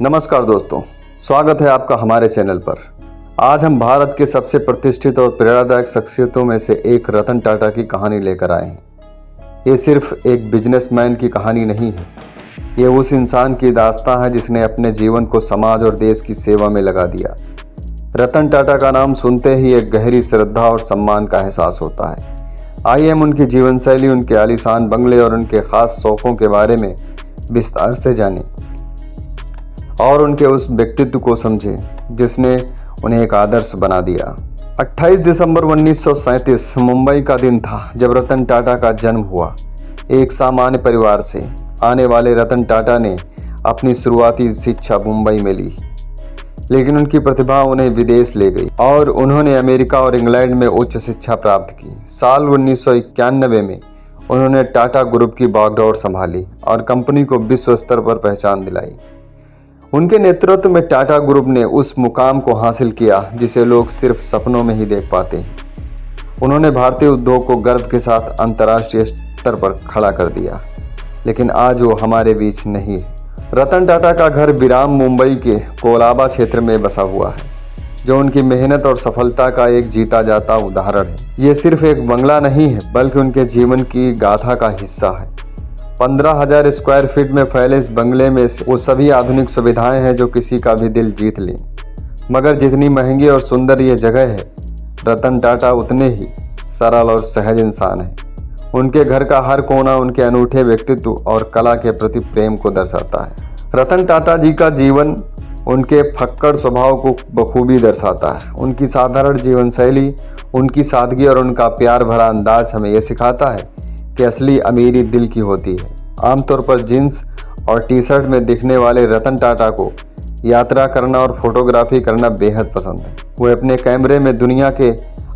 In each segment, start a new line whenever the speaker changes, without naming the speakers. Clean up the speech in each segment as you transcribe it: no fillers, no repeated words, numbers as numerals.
नमस्कार दोस्तों, स्वागत है आपका हमारे चैनल पर। आज हम भारत के सबसे प्रतिष्ठित और प्रेरणादायक शख्सियतों में से एक रतन टाटा की कहानी लेकर आए हैं। ये सिर्फ एक बिजनेसमैन की कहानी नहीं है, ये उस इंसान की दास्तां है जिसने अपने जीवन को समाज और देश की सेवा में लगा दिया। रतन टाटा का नाम सुनते ही एक गहरी श्रद्धा और सम्मान का एहसास होता है। आइए हम उनकी जीवन शैली, उनके आलीशान बंगले और उनके खास शौकों के बारे में विस्तार से जानें और उनके उस व्यक्तित्व को समझें जिसने उन्हें एक आदर्श बना दिया। 28 दिसंबर 1937 मुंबई का दिन था जब रतन टाटा का जन्म हुआ। एक सामान्य परिवार से आने वाले रतन टाटा ने अपनी शुरुआती शिक्षा मुंबई में ली, लेकिन उनकी प्रतिभा उन्हें विदेश ले गई और उन्होंने अमेरिका और इंग्लैंड में उच्च शिक्षा प्राप्त की। साल 1991 में उन्होंने टाटा ग्रुप की बागडोर संभाली और कंपनी को विश्व स्तर पर पहचान दिलाई। उनके नेतृत्व में टाटा ग्रुप ने उस मुकाम को हासिल किया जिसे लोग सिर्फ सपनों में ही देख पाते हैं। उन्होंने भारतीय उद्योग को गर्व के साथ अंतर्राष्ट्रीय स्तर पर खड़ा कर दिया, लेकिन आज वो हमारे बीच नहीं है। रतन टाटा का घर विराम मुंबई के कोलाबा क्षेत्र में बसा हुआ है, जो उनकी मेहनत और सफलता का एक जीता जाता उदाहरण है। ये सिर्फ एक बंगला नहीं है, बल्कि उनके जीवन की गाथा का हिस्सा है। 15,000 स्क्वायर फीट में फैले इस बंगले में वो सभी आधुनिक सुविधाएं हैं जो किसी का भी दिल जीत लें। मगर जितनी महंगी और सुंदर ये जगह है, रतन टाटा उतने ही सरल और सहज इंसान हैं। उनके घर का हर कोना उनके अनूठे व्यक्तित्व और कला के प्रति प्रेम को दर्शाता है। रतन टाटा जी का जीवन उनके फक्कड़ स्वभाव को बखूबी दर्शाता है। उनकी साधारण जीवन शैली, उनकी सादगी और उनका प्यार भरा अंदाज हमें यह सिखाता है कि असली अमीरी दिल की होती है। आमतौर पर जींस और टी शर्ट में दिखने वाले रतन टाटा को यात्रा करना और फोटोग्राफी करना बेहद पसंद है। वो अपने कैमरे में दुनिया के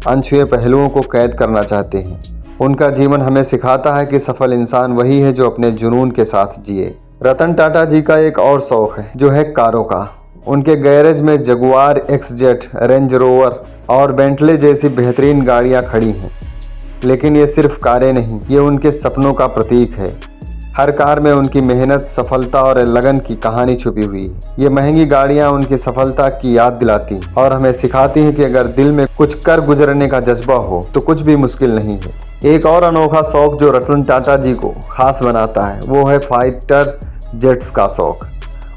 अनछुए पहलुओं को कैद करना चाहते हैं। उनका जीवन हमें सिखाता है कि सफल इंसान वही है जो अपने जुनून के साथ जिए। रतन टाटा जी का एक और शौक है जो है कारों का। उनके गैरेज में जगुआर, एक्सजेट, रेंज रोवर और बेंटले जैसी बेहतरीन गाड़ियाँ खड़ी हैं। लेकिन ये सिर्फ कारें नहीं, ये उनके सपनों का प्रतीक है। हर कार में उनकी मेहनत, सफलता और लगन की कहानी छुपी हुई है। ये महंगी गाड़ियां उनकी सफलता की याद दिलाती हैं और हमें सिखाती हैं कि अगर दिल में कुछ कर गुजरने का जज्बा हो तो कुछ भी मुश्किल नहीं है। एक और अनोखा शौक जो रतन टाटा जी को खास बनाता है वो है फाइटर जेट्स का शौक।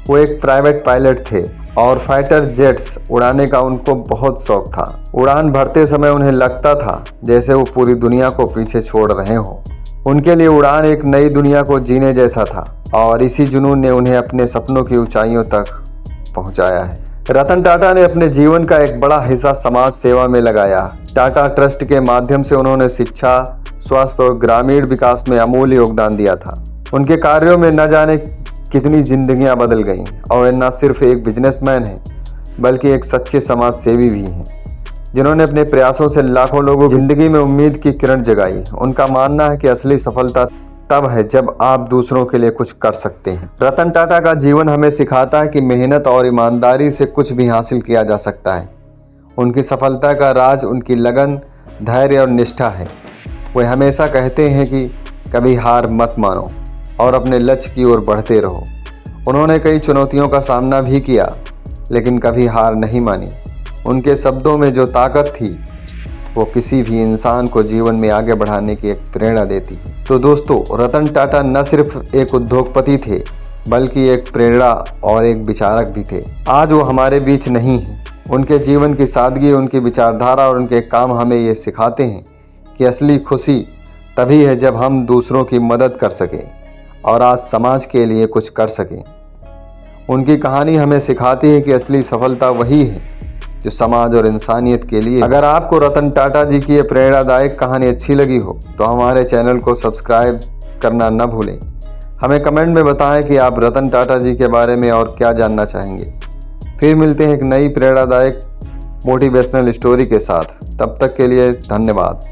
वो एक प्राइवेट पायलट थे और फाइटर जेट्स उड़ाने का उनको बहुत शौक था। उड़ान भरते समय उन्हें लगता था जैसे वो पूरी दुनिया को पीछे छोड़ रहे हों। उनके लिए उड़ान एक नई दुनिया को जीने जैसा था और इसी जुनून ने उन्हें अपने सपनों की ऊंचाइयों तक पहुंचाया है। रतन टाटा ने अपने जीवन का एक बड़ा हिस्सा समाज सेवा में लगाया। टाटा ट्रस्ट के माध्यम से उन्होंने शिक्षा, स्वास्थ्य और ग्रामीण विकास में अमूल्य योगदान दिया था। उनके कार्यों में न जाने कितनी जिंदगियां बदल गईं और वे न सिर्फ एक बिजनेसमैन हैं, बल्कि एक सच्चे समाज सेवी भी हैं, जिन्होंने अपने प्रयासों से लाखों लोगों की जिंदगी में उम्मीद की किरण जगाई। उनका मानना है कि असली सफलता तब है जब आप दूसरों के लिए कुछ कर सकते हैं। रतन टाटा का जीवन हमें सिखाता है कि मेहनत और ईमानदारी से कुछ भी हासिल किया जा सकता है। उनकी सफलता का राज उनकी लगन, धैर्य और निष्ठा है। वे हमेशा कहते हैं कि कभी हार मत मानो और अपने लक्ष्य की ओर बढ़ते रहो। उन्होंने कई चुनौतियों का सामना भी किया, लेकिन कभी हार नहीं मानी। उनके शब्दों में जो ताकत थी वो किसी भी इंसान को जीवन में आगे बढ़ाने की एक प्रेरणा देती है। तो दोस्तों, रतन टाटा न सिर्फ एक उद्योगपति थे, बल्कि एक प्रेरणा और एक विचारक भी थे। आज वो हमारे बीच नहीं हैं। उनके जीवन की सादगी, उनकी विचारधारा और उनके काम हमें ये सिखाते हैं कि असली खुशी तभी है जब हम दूसरों की मदद कर सकें और आज समाज के लिए कुछ कर सकें। उनकी कहानी हमें सिखाती है कि असली सफलता वही है जो समाज और इंसानियत के लिए। अगर आपको रतन टाटा जी की ये प्रेरणादायक कहानी अच्छी लगी हो तो हमारे चैनल को सब्सक्राइब करना न भूलें। हमें कमेंट में बताएं कि आप रतन टाटा जी के बारे में और क्या जानना चाहेंगे। फिर मिलते हैं एक नई प्रेरणादायक मोटिवेशनल स्टोरी के साथ। तब तक के लिए धन्यवाद।